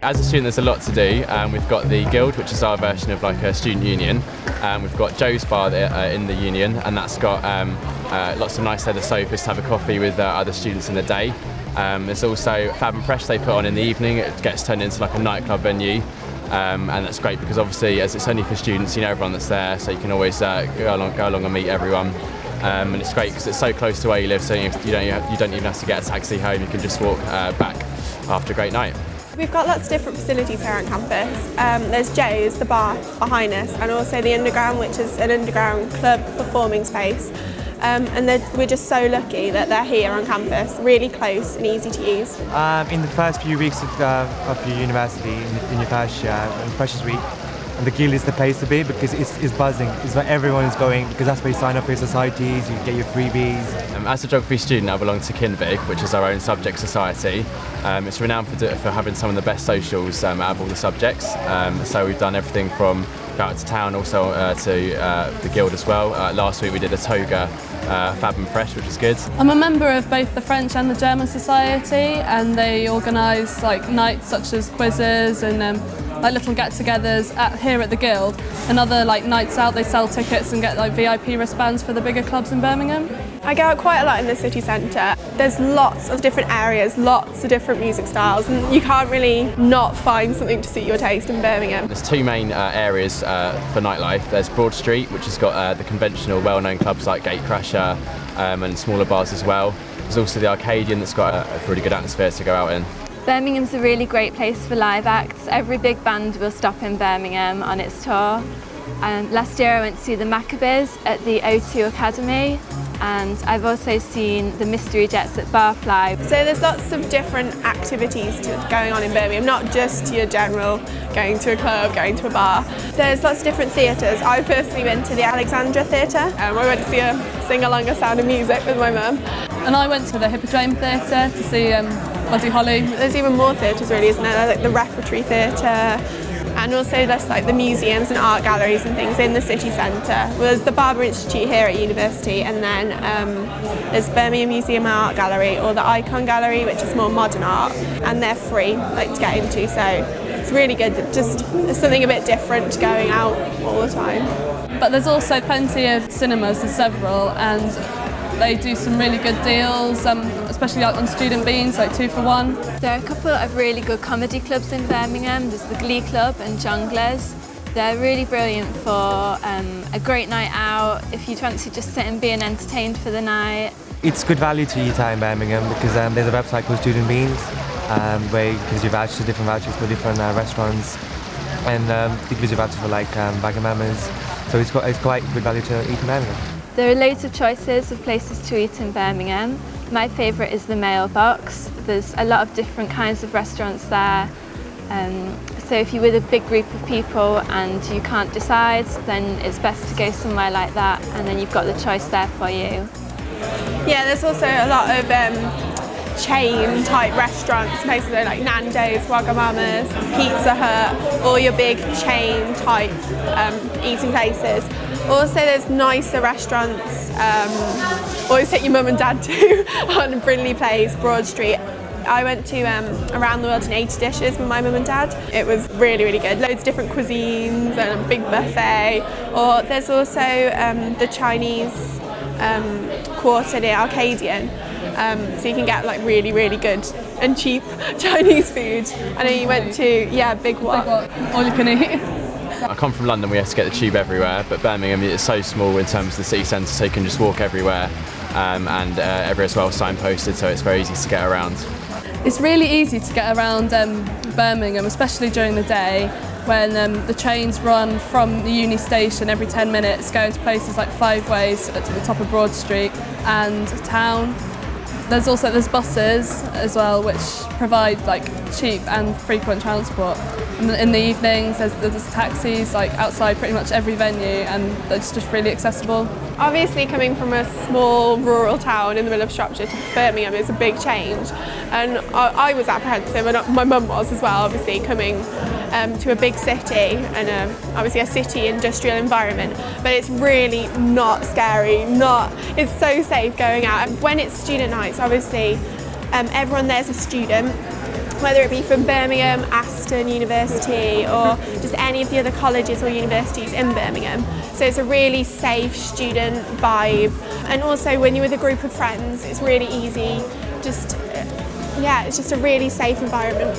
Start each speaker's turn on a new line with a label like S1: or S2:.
S1: As a student, there's a lot to do. We've got the Guild, which is our version of like a student union. We've got Joe's Bar in the union, and that's got lots of nice leather sofas to have a coffee with other students in the day. There's also Fab and Fresh they put on in the evening. It gets turned into like a nightclub venue. And that's great because obviously as it's only for students, you know everyone that's there, so you can always go along and meet everyone. And it's great because it's so close to where you live, so you don't even have to get a taxi home. You can just walk back after a great night.
S2: We've got lots of different facilities here on campus. There's Joe's, the bar behind us, and also the Underground, which is an underground club performing space. And we're just so lucky that they're here on campus, really close and easy to use.
S3: In the first few weeks of your university, in your first year, in Freshers Week, and the Guild is the place to be because it's buzzing. It's where everyone is going because that's where you sign up for your societies, you get your freebies.
S1: As a geography student, I belong to Kinvig, which is our own subject society. It's renowned for having some of the best socials out of all the subjects. So we've done everything from go out to town, also to the Guild as well. Last week we did a toga Fab and Fresh, which is good.
S4: I'm a member of both the French and the German Society, and they organise like nights such as quizzes and like little get-togethers here at the Guild, and other like nights out. They sell tickets and get like VIP wristbands for the bigger clubs in Birmingham.
S2: I go out quite a lot in the city centre. There's lots of different areas, lots of different music styles, and you can't really not find something to suit your taste in Birmingham.
S1: There's two main areas for nightlife. There's Broad Street, which has got the conventional well-known clubs like Gatecrasher and smaller bars as well. There's also the Arcadian that's got a really good atmosphere to go out in.
S5: Birmingham's a really great place for live acts. Every big band will stop in Birmingham on its tour. Last year I went to see the Maccabees at the O2 Academy, and I've also seen the Mystery Jets at Barfly.
S2: So there's lots of different activities going on in Birmingham, not just your general going to a club, going to a bar. There's lots of different theatres. I've personally been to the Alexandra Theatre. I went to see a sing-along of Sound of Music with my mum.
S4: And I went to the Hippodrome Theatre to see Buddy Holly.
S2: There's even more theatres really, isn't there? Like the Repertory Theatre, and also there's like the museums and art galleries and things in the city centre. There's the Barber Institute here at university, and then there's Birmingham Museum and Art Gallery, or the Icon Gallery, which is more modern art, and they're free to get into, so it's really good. Just it's something a bit different going out all the time.
S4: But there's also plenty of cinemas, there's several, and they do some really good deals, especially on student beans, like 2 for 1.
S5: There are a couple of really good comedy clubs in Birmingham. There's the Glee Club and Jongleurs. They're really brilliant for a great night out, if you fancy just sitting and being entertained for the night.
S3: It's good value to eat out in Birmingham because there's a website called Student Beans where it gives you vouchers, different vouchers for different restaurants, and it gives you vouchers for like Vagamamas. So it's quite good value to eat in Birmingham.
S5: There are loads of choices of places to eat in Birmingham. My favourite is the Mailbox. There's a lot of different kinds of restaurants there. So if you're with a big group of people and you can't decide, then it's best to go somewhere like that, and then you've got the choice there for you.
S2: Yeah, there's also a lot of chain type restaurants, places like Nando's, Wagamama's, Pizza Hut, all your big chain type eating places. Also there's nicer restaurants, always take your mum and dad to, on Brindley Place, Broad Street. I went to Around the World in 80 Dishes with my mum and dad. It was really, really good. Loads of different cuisines and a big buffet. Or there's also the Chinese quarter near Arcadian. So you can get like really, really good and cheap Chinese food. I know you went to, Big What.
S4: All you can eat.
S1: I come from London, we have to get the tube everywhere, but Birmingham is so small in terms of the city centre, so you can just walk everywhere, and everywhere's well signposted, so it's very easy to get around.
S4: It's really easy to get around Birmingham, especially during the day, when the trains run from the uni station every 10 minutes, going to places like Five Ways to the top of Broad Street and town. There's buses as well, which provide like cheap and frequent transport. And in the evenings, there's taxis like outside pretty much every venue, and it's just really accessible.
S2: Obviously, coming from a small rural town in the middle of Shropshire to Birmingham is a big change, and I was apprehensive, and my mum was as well. Obviously, coming to a big city and obviously a city industrial environment, but it's really not scary. It's so safe going out. And when it's student nights, obviously everyone there's a student, whether it be from Birmingham, Aston University, or just any of the other colleges or universities in Birmingham. So it's a really safe student vibe, and also when you're with a group of friends, it's really easy. It's just a really safe environment.